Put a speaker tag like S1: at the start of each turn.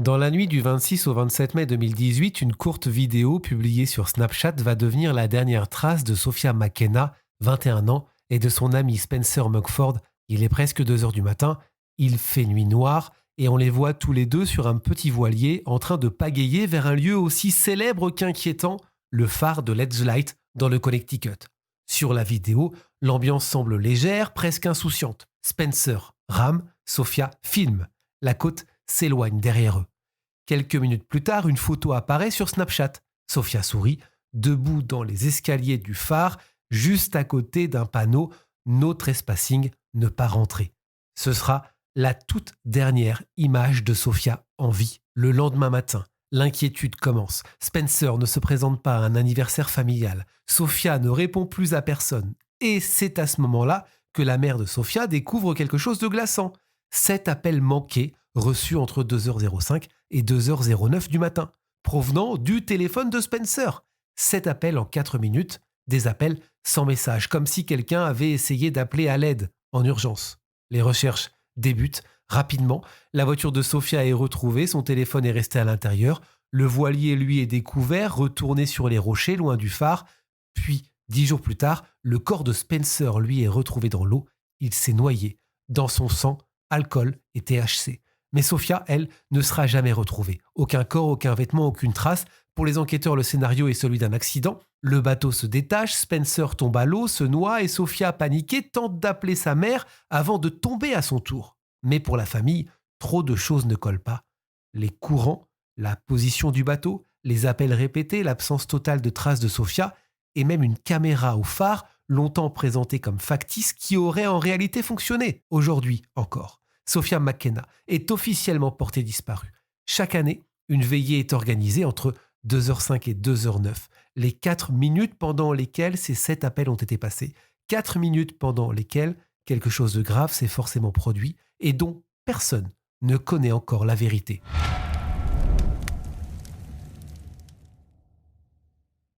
S1: Dans la nuit du 26 au 27 mai 2018, une courte vidéo publiée sur Snapchat va devenir la dernière trace de Sophia McKenna, 21 ans, et de son ami Spencer Mugford. Il est presque 2 heures du matin, il fait nuit noire, et on les voit tous les deux sur un petit voilier en train de pagayer vers un lieu aussi célèbre qu'inquiétant, le phare de Ledge Light dans le Connecticut. Sur la vidéo, l'ambiance semble légère, presque insouciante. Spencer rame, Sophia filme. La côte s'éloigne derrière eux. Quelques minutes plus tard, une photo apparaît sur Snapchat. Sophia sourit, debout dans les escaliers du phare, juste à côté d'un panneau No trespassing, ne pas rentrer. Ce sera la toute dernière image de Sophia en vie. Le lendemain matin, l'inquiétude commence. Spencer ne se présente pas à un anniversaire familial. Sophia ne répond plus à personne. Et c'est à ce moment-là que la mère de Sophia découvre quelque chose de glaçant. 7 appels manqués reçus entre 2h05 et 2h09 du matin, provenant du téléphone de Spencer. 7 appels en 4 minutes, des appels sans message, comme si quelqu'un avait essayé d'appeler à l'aide en urgence. Les recherches débutent rapidement. La voiture de Sophia est retrouvée, son téléphone est resté à l'intérieur. Le voilier, lui, est découvert, retourné sur les rochers, loin du phare. Puis, 10 jours plus tard, le corps de Spencer, lui, est retrouvé dans l'eau. Il s'est noyé. Dans son sang, alcool et THC. Mais Sophia, elle, ne sera jamais retrouvée. Aucun corps, aucun vêtement, aucune trace. Pour les enquêteurs, le scénario est celui d'un accident. Le bateau se détache, Spencer tombe à l'eau, se noie et Sophia, paniquée, tente d'appeler sa mère avant de tomber à son tour. Mais pour la famille, trop de choses ne collent pas. Les courants, la position du bateau, les appels répétés, l'absence totale de traces de Sophia et même une caméra au phare, longtemps présentée comme factice, qui aurait en réalité fonctionné. Aujourd'hui encore, Sophia McKenna est officiellement portée disparue. Chaque année, une veillée est organisée entre 2h05 et 2h09, les 4 minutes pendant lesquelles ces 7 appels ont été passés, 4 minutes pendant lesquelles quelque chose de grave s'est forcément produit et dont personne ne connaît encore la vérité.